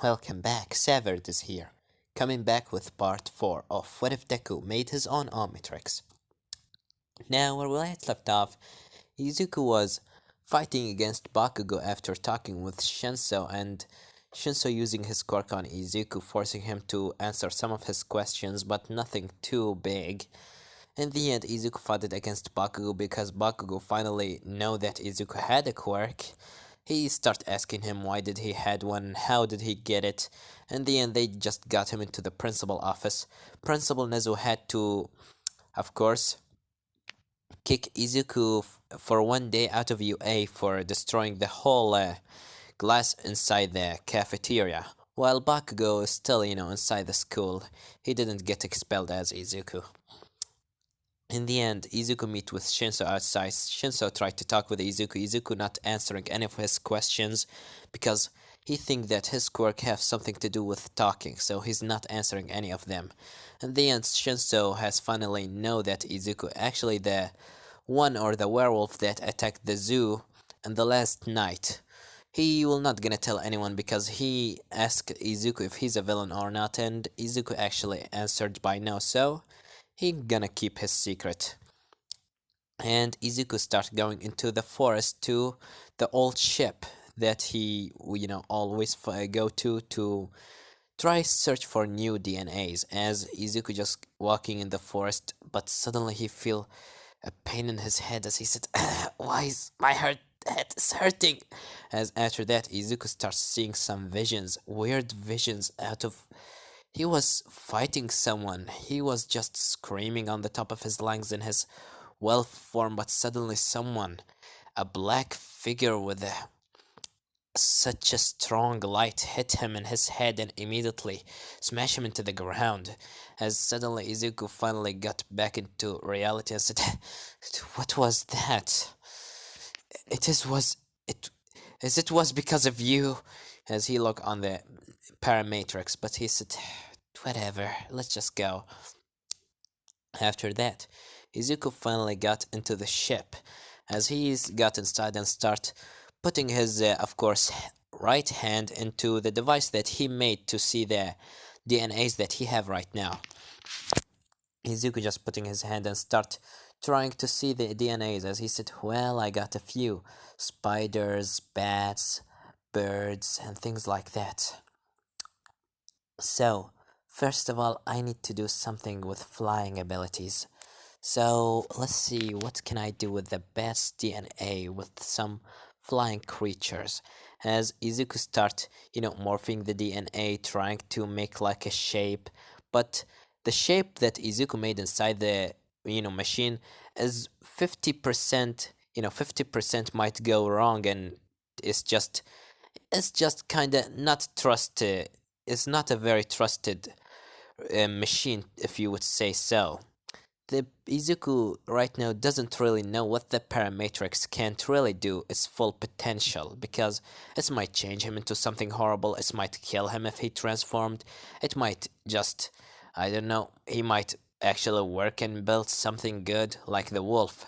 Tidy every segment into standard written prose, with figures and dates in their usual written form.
Welcome back, Severed is here, coming back with part 4 of What If Deku Made His Own Omnitrix. Now, where we left off, Izuku was fighting against Bakugo after talking with Shinso, and Shinso using his quirk on Izuku, forcing him to answer some of his questions, but nothing too big. In the end, Izuku fought it against Bakugo because Bakugo finally know that Izuku had a quirk. He start asking him why did he had one, how did he get it. In the end, they just got him into the principal office. Principal Nezu had to, of course, kick Izuku for 1 day out of UA for destroying the whole glass inside the cafeteria. While Bakugo is still, inside the school, he didn't get expelled as Izuku. In the end, Izuku meet with Shinso outside. Shinso tried to talk with Izuku not answering any of his questions because he think that his quirk have something to do with talking, so he's not answering any of them. In the end, Shinso has finally know that Izuku actually the one or the werewolf that attacked the zoo in the last night. He will not gonna tell anyone because he asked Izuku if he's a villain or not, and Izuku actually answered by no, so he gonna keep his secret. And Izuku start going into the forest to the old ship that he always go to try search for new DNAs. As Izuku just walking in the forest, but suddenly he feel a pain in his head as he said, "Why is my head is hurting?" As after that, Izuku starts seeing some visions, weird visions out of. He was fighting someone. He was just screaming on the top of his lungs in his wolf form, but suddenly someone, a black figure with such a strong light, hit him in his head and immediately smashed him into the ground. As suddenly Izuku finally got back into reality and said, "What was that? It was because of you." As he looked on the Paramatrix, but he said, "Whatever, let's just go." After that, Izuku finally got into the ship. As he got inside and start putting his, of course, right hand into the device that he made to see the DNAs that he have right now. Izuku just putting his hand and start trying to see the DNAs as he said, "Well, I got a few spiders, bats, birds, and things like that. So, first of all, I need to do something with flying abilities. So, let's see, what can I do with the best DNA with some flying creatures?" As Izuku start, morphing the DNA, trying to make like a shape, but the shape that Izuku made inside the, machine is 50%, 50% might go wrong, and it's just kind of not trusted. It's not a very trusted machine, if you would say so. The Izuku right now doesn't really know what the Paramatrix can't really do its full potential, because it might change him into something horrible, it might kill him if he transformed, it might just, I don't know, he might actually work and build something good like the wolf.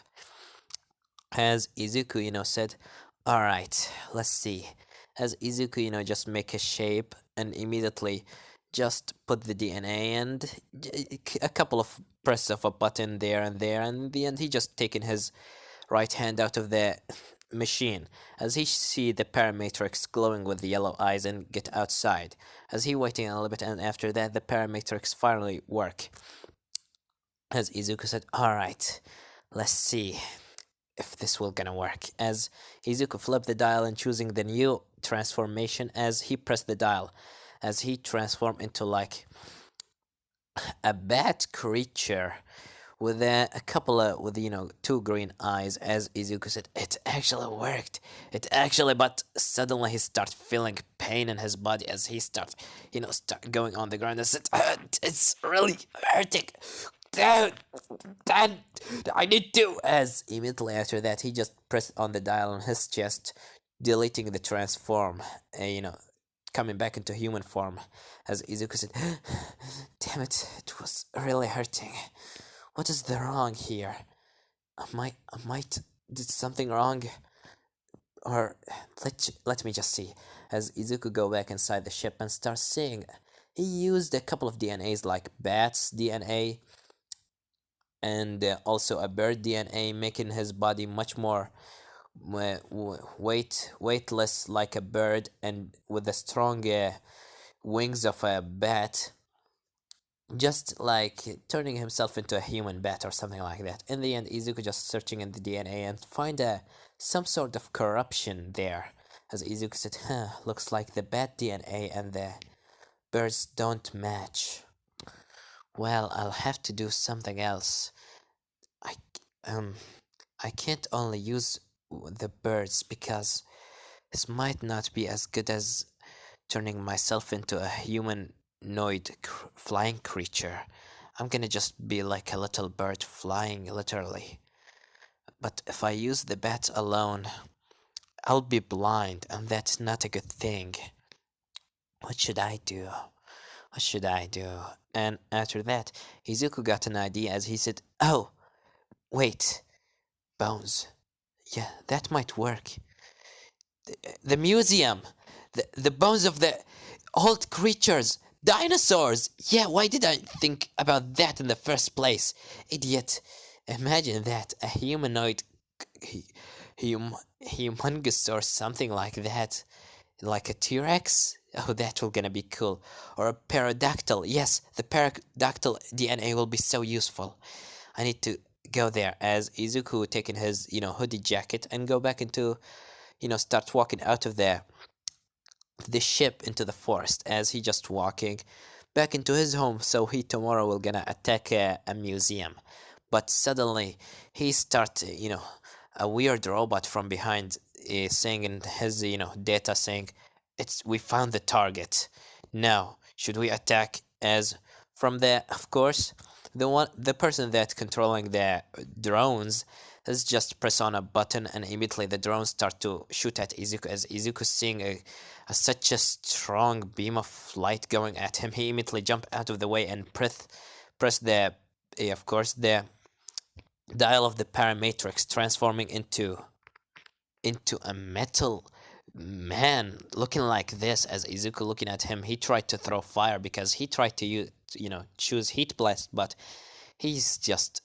As Izuku, said, "Alright, let's see." As Izuku, just make a shape and immediately just put the DNA and a couple of press of a button there, and in the end he just taken his right hand out of the machine as he see the Paramatrix glowing with the yellow eyes and get outside. As he waiting a little bit, and after that the Paramatrix finally work. As Izuku said, "Alright, let's see if this will gonna work." As Izuku flipped the dial and choosing the new transformation, as he pressed the dial, as he transformed into like a bat creature with a couple of with two green eyes. As Izuku said, "It actually worked. It actually," but suddenly he starts feeling pain in his body as he starts start going on the ground and said, "It's really hurting. Dad, I need to." As immediately after that, he just pressed on the dial on his chest, deleting the transform, coming back into human form. As Izuku said, "Damn it, it was really hurting. What is the wrong here? I might did something wrong. or let me just see. As Izuku go back inside the ship and start seeing, he used a couple of DNAs like bat's DNA and also a bird DNA, making his body much more weightless like a bird and with the strong wings of a bat, just like turning himself into a human bat or something like that. In the end, Izuku just searching in the DNA and find some sort of corruption there. As Izuku said, huh, looks like the bat DNA and the birds don't match. Well, I'll have to do something else. I, um, I can't only use the birds because this might not be as good as turning myself into a humanoid flying creature. I'm gonna just be like a little bird flying, literally. But if I use the bat alone, I'll be blind, and that's not a good thing. What should I do? What should I do? And after that, Izuku got an idea as he said, oh, wait, bones. Yeah, that might work. The museum! The bones of the old creatures! Dinosaurs! Yeah, why did I think about that in the first place? Idiot. Imagine that, a humanoid humongous or something like that. Like a T-Rex? Oh, that will gonna be cool. Or a pterodactyl. Yes, the pterodactyl DNA will be so useful. I need to go there as Izuku taking his, hoodie jacket and go back into, start walking out of the ship into the forest as he just walking back into his home, so he tomorrow will gonna attack a museum. But suddenly he start a weird robot from behind saying in his data saying, we found the target. Now should we attack? As from the, of course, the person that controlling the drones has just press on a button and immediately the drones start to shoot at Izuku. As Izuku seeing such a strong beam of light going at him, he immediately jump out of the way and press the of course the dial of the Paramatrix, transforming into a metal man looking like this. As Izuku looking at him, he tried to throw fire because he tried to use, choose heat blast, but he's just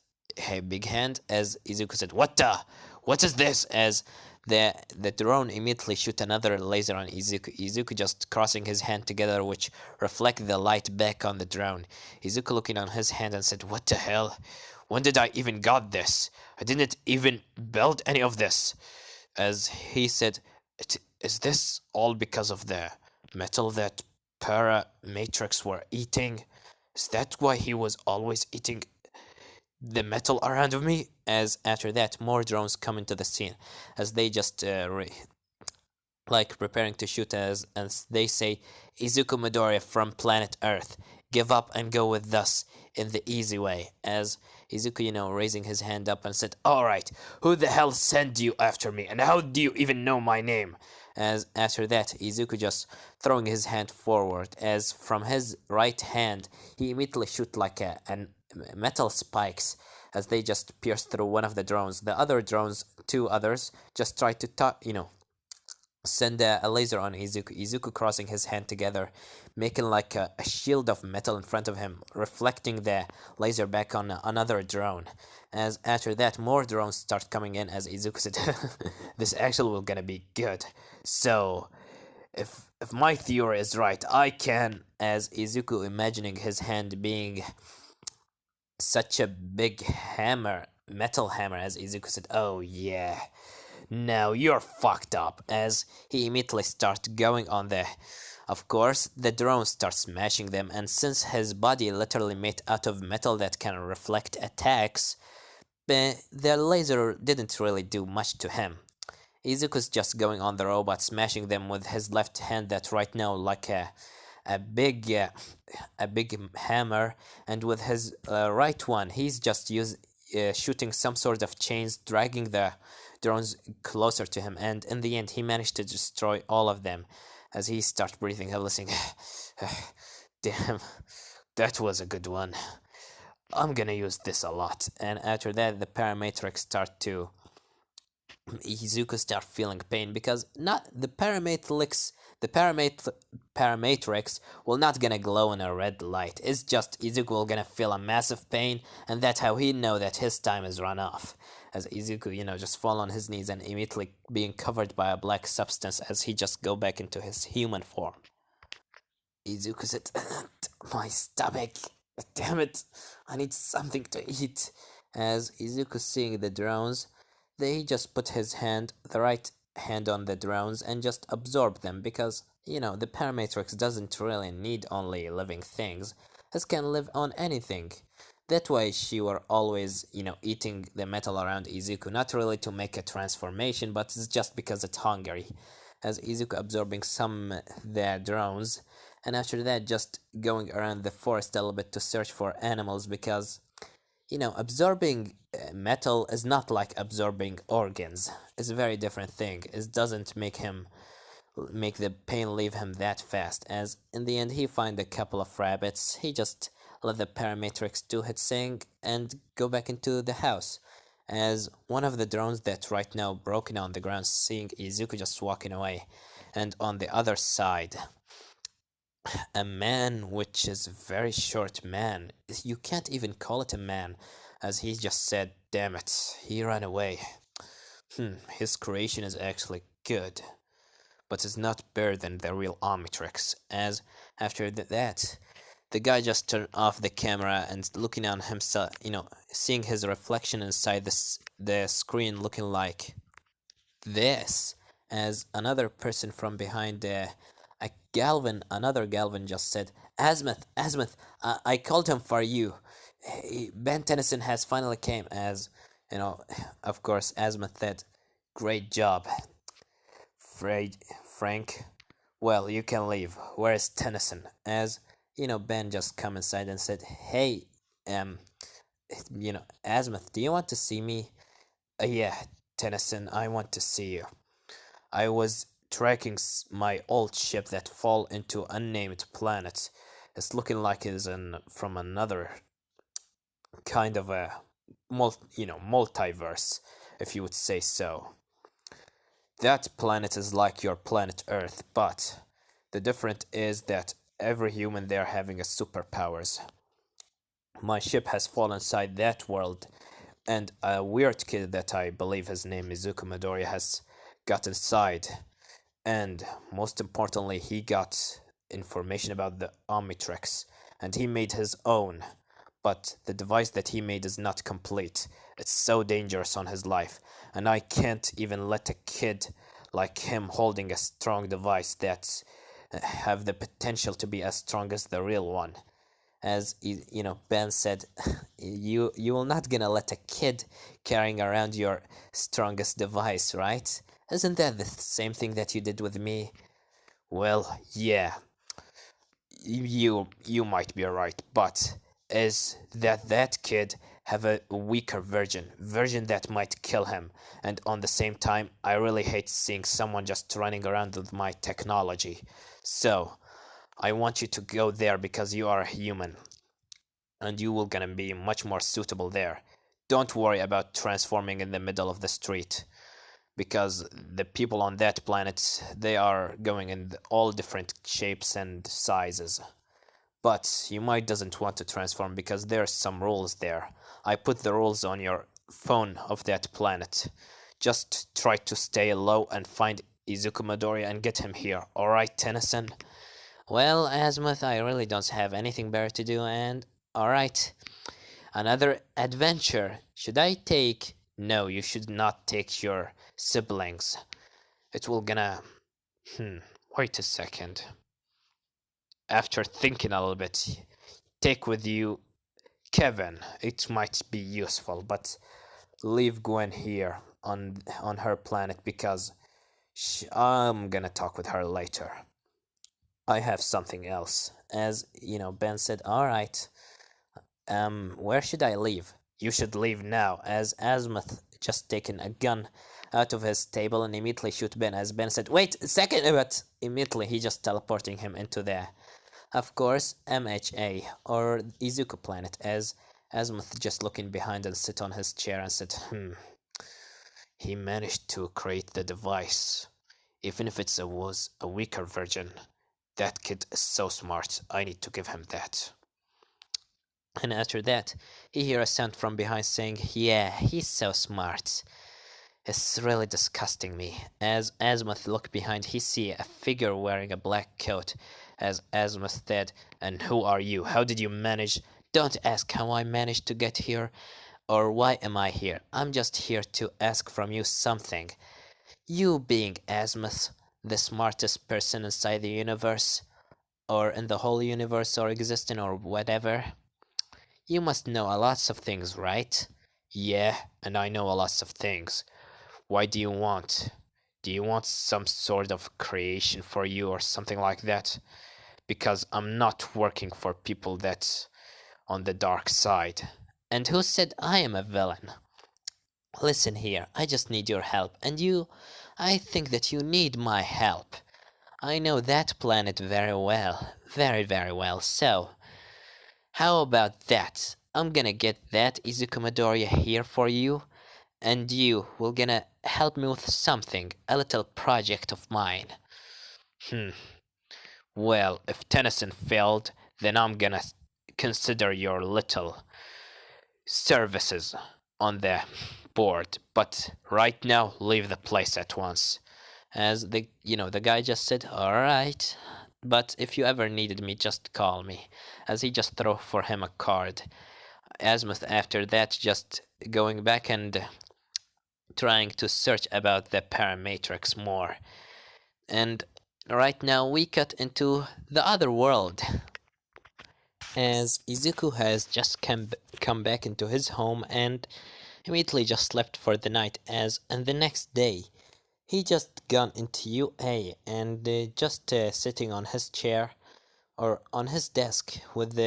a big hand. As Izuku said, what is this? As the drone immediately shoot another laser on Izuku just crossing his hand together, which reflect the light back on the drone. Izuku looking on his hand and said, what the hell? When did I even got this? I didn't even build any of this. As he said, is this all because of the metal that Paramatrix were eating? Is that why he was always eating the metal around me? As after that, more drones come into the scene as they just like preparing to shoot as they say, Izuku Midoriya from planet Earth, give up and go with us in the easy way. As Izuku, raising his hand up and said, alright, who the hell sent you after me and how do you even know my name? As after that, Izuku just throwing his hand forward as from his right hand, he immediately shoot like a metal spikes as they just pierce through one of the drones. The other drones, two others, just try to send a laser on Izuku. Izuku crossing his hand together, making like a shield of metal in front of him, reflecting the laser back on another drone. As after that, more drones start coming in as Izuku said, this actually will gonna be good. So, if my theory is right, I can, as Izuku imagining his hand being such a big hammer, metal hammer, as Izuku said, oh yeah. Now you're fucked up, as he immediately starts going on the... Of course, the drone starts smashing them, and since his body literally made out of metal that can reflect attacks, the laser didn't really do much to him. Izuku's just going on the robot, smashing them with his left hand that right now like a big hammer, and with his right one, he's just shooting some sort of chains, dragging the drones closer to him, and in the end he managed to destroy all of them as he starts breathing heavily saying, damn, that was a good one. I'm gonna use this a lot. And after that, the Paramatrix start to Izuku start feeling pain because not the Paramatrix will not gonna glow in a red light. It's just Izuku will gonna feel a massive pain, and that's how he know that his time is run off. As Izuku, just fall on his knees and immediately being covered by a black substance as he just go back into his human form. Izuku said, "My stomach, damn it, I need something to eat." As Izuku seeing the drones, they just put the right hand on the drones and just absorb them because, the Paramatrix doesn't really need only living things. It can live on anything. That way she were always, eating the metal around Izuku, not really to make a transformation, but it's just because it's hungry. As Izuku absorbing some their drones, and after that just going around the forest a little bit to search for animals because absorbing metal is not like absorbing organs. It's a very different thing. It doesn't make the pain leave him that fast, as in the end he find a couple of rabbits. He just let the Paramatrix do its thing and go back into the house, as one of the drones that right now broken on the ground seeing Izuku just walking away, and on the other side a man, which is a very short man. You can't even call it a man, as he just said, "Damn it, he ran away." His creation is actually good, but it's not better than the real Omnitrix. As after that, the guy just turned off the camera and looking on himself, seeing his reflection inside the screen looking like this, as another person from behind another Galvin just said, Azmuth, I called him for you. Ben Tennyson has finally came." As, of course, Azmuth said, "Great job, Frank. Well, you can leave. Where is Tennyson?" As, Ben just come inside and said, "Hey, Azmuth, do you want to see me?" Yeah, Tennyson, I want to see you. I was tracking my old ship that fall into unnamed planet. It's looking like it's from another kind of a multiverse, if you would say so. That planet is like your planet Earth, but the difference is that every human there having a superpowers. My ship has fallen inside that world, and a weird kid that I believe his name is Izuku Midoriya has got inside. And most importantly, he got information about the Omnitrix, and he made his own. But the device that he made is not complete. It's so dangerous on his life, and I can't even let a kid like him holding a strong device that have the potential to be as strong as the real one. As Ben said, you will not gonna let a kid carrying around your strongest device, right? Isn't that the same thing that you did with me? Well, yeah, you might be right, but is that kid have a weaker version that might kill him, and on the same time, I really hate seeing someone just running around with my technology. So, I want you to go there because you are a human, and you will gonna be much more suitable there. Don't worry about transforming in the middle of the street, because the people on that planet, they are going in all different shapes and sizes. But you might doesn't want to transform because there's some rules there. I put the rules on your phone of that planet. Just try to stay low and find Izuku Midoriya and get him here. Alright, Tennyson? Well, Azmuth, I really don't have anything better to do, and alright. Another adventure. Should I take... No, you should not take your siblings. It will gonna... wait a second. After thinking a little bit, take with you Kevin. It might be useful, but leave Gwen here on her planet because I'm gonna talk with her later. I have something else. As, Ben said, alright. Where should I leave? You should leave now, as Azmuth just taken a gun out of his table and immediately shoot Ben, as Ben said, "Wait a second," but immediately he just teleporting him into the, of course, MHA, or Izuku planet, as Azmuth just looking behind and sit on his chair and said, He managed to create the device. Even if it was a weaker version, that kid is so smart. I need to give him that. And after that, he hears a sound from behind saying, "Yeah, he's so smart. It's really disgusting me." As Azmuth looked behind, he see a figure wearing a black coat. As Azmuth said, "And who are you? How did you manage?" "Don't ask how I managed to get here, or why am I here. I'm just here to ask from you something. You being Azmuth, the smartest person inside the universe, or in the whole universe, or existing, or whatever, you must know a lots of things, right?" "Yeah, and I know a lots of things. Why do you want? Do you want some sort of creation for you or something like that? Because I'm not working for people that's on the dark side." "And who said I am a villain?" "Listen here, I just need your help, and I think that you need my help. I know that planet very well, very, very well, so how about that? I'm gonna get that Izuku Midoriya here for you, and you will gonna help me with something, a little project of mine." Well, if Tennyson failed, then I'm gonna consider your little services on the board. But right now, leave the place at once." As the guy just said, "All right. But if you ever needed me, just call me." As he just threw for him a card. Azmuth after that just going back and trying to search about the Paramatrix more. And right now we cut into the other world, as Izuku has just come back into his home and immediately just slept for the night. And the next day he just gone into UA and just sitting on his chair or on his desk with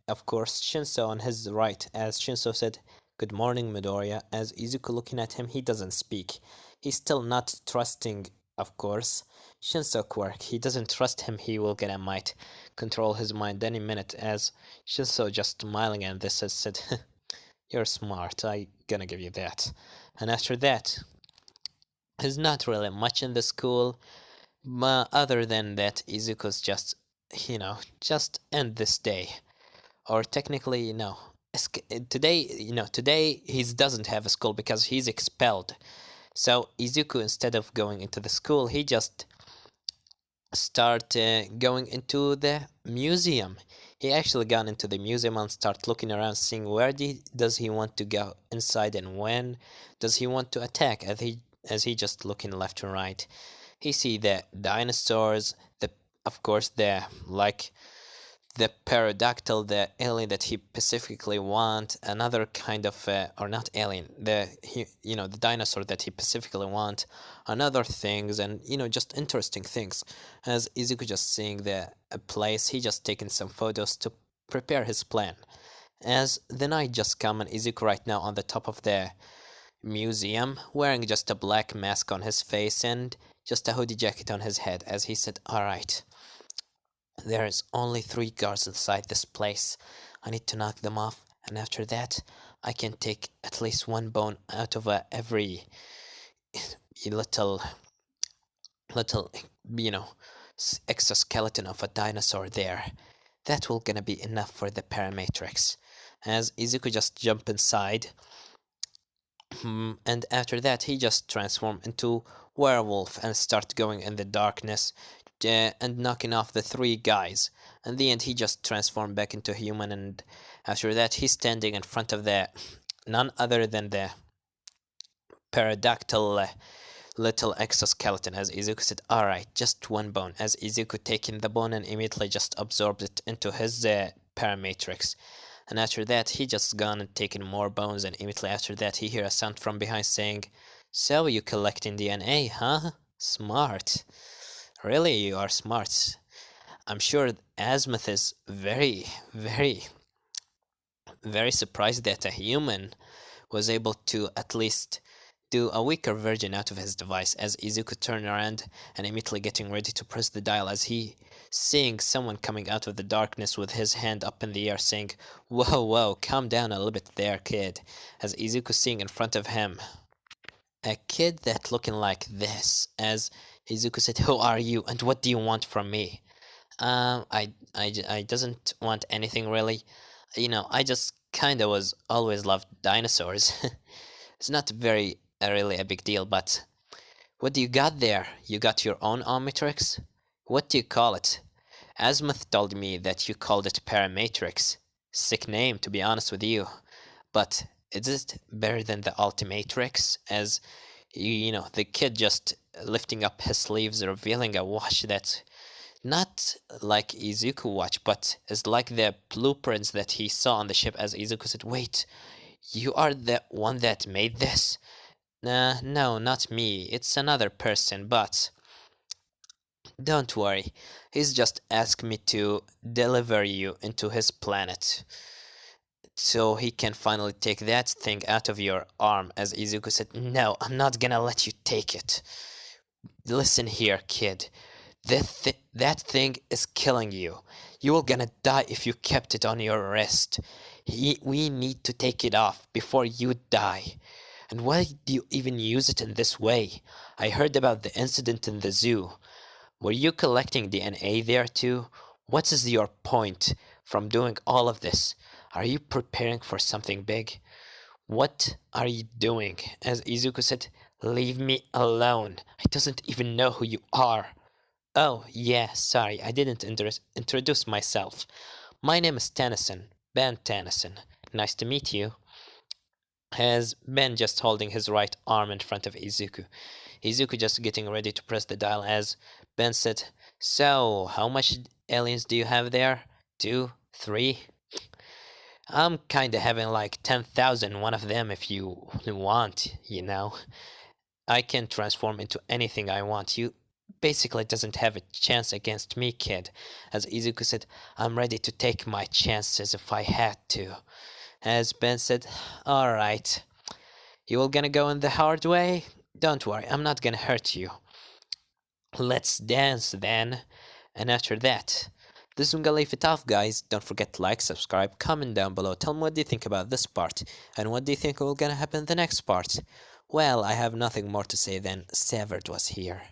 of course Shinso on his right, as Shinso said, "Good morning, Midoriya." As Izuku looking at him, he doesn't speak. He's still not trusting, of course, Shinso quirk. He doesn't trust him. He will get a might control his mind any minute. As Shinso just smiling and this has said, "You're smart. I gonna give you that." And after that, there's not really much in the school, but other than that, Izuku's just end this day. Or technically, no. Today he doesn't have a school because he's expelled. So Izuku, instead of going into the school, he just start going into the museum. He actually gone into the museum and start looking around, seeing where does he want to go inside and when does he want to attack. As he just looking left and right, he see the dinosaurs, of course the the pterodactyl, the alien that he specifically want, another kind of or not alien, the dinosaur that he specifically want, another things, and just interesting things. As Izuku just seeing the place, he just taking some photos to prepare his plan. As the night just come, and Izuku right now on the top of the museum, wearing just a black mask on his face and just a hoodie jacket on his head. As he said, "All right, there's only 3 guards inside this place. I need to knock them off, and after that, I can take at least 1 bone out of every little, exoskeleton of a dinosaur there. That will gonna be enough for the Paramatrix." As Izuku just jump inside, and after that, he just transformed into werewolf and start going in the darkness and knocking off the 3 guys. In the end, he just transformed back into human, and after that, he's standing in front of the none other than the pterodactyl little exoskeleton. As Izuku said, "All right, just 1 bone." As Izuku taking the bone and immediately just absorbed it into his Paramatrix. And after that, he just gone and taken more bones, and immediately after that, he hear a sound from behind saying, "So you collecting DNA, huh? Smart. Really, you are smart. I'm sure Azmuth is very, very, very surprised that a human was able to at least do a weaker version out of his device." As Izuku turned around and immediately getting ready to press the dial, as he seeing someone coming out of the darkness with his hand up in the air saying, "Whoa, whoa, calm down a little bit there, kid." As Izuku seeing in front of him A kid that looking like this, as Izuku said, "Who are you, and what do you want from me?" I doesn't want anything really. I just kinda was always loved dinosaurs. It's not very really a big deal, but what do you got there? You got your own omnitrix? What do you call it? Azmuth told me that you called it Paramatrix. Sick name, to be honest with you. But is it better than the Ultimatrix? As the kid just lifting up his sleeves, revealing a watch that's not like Izuku watch, but is like the blueprints that he saw on the ship. As Izuku said, "Wait, you are the one that made this?" No, not me. It's another person, but don't worry. He's just asked me to deliver you into his planet so he can finally take that thing out of your arm." As Izuku said, "No, I'm not gonna let you take it. Listen here, kid. That thing is killing you. You were gonna die if you kept it on your wrist. We need to take it off before you die. And why do you even use it in this way? I heard about the incident in the zoo. Were you collecting DNA there too? What is your point from doing all of this? Are you preparing for something big? What are you doing?" As Izuku said, "Leave me alone. I doesn't even know who you are." "Oh, yeah, sorry, I didn't introduce myself. My name is Tennyson, Ben Tennyson. Nice to meet you." As Ben just holding his right arm in front of Izuku. Izuku just getting ready to press the dial as Ben said, "So, how much aliens do you have there? 2, 3? I'm kinda having like 10,000 one of them if you want. I can transform into anything I want. You basically doesn't have a chance against me, kid." As Izuku said, "I'm ready to take my chances if I had to." As Ben said, "Alright, you all gonna go in the hard way? Don't worry, I'm not gonna hurt you. Let's dance then." And after that, this is gonna leave it off, guys. Don't forget to like, subscribe, comment down below. Tell me what do you think about this part, and what do you think will gonna happen in the next part. Well, I have nothing more to say than Severed was here.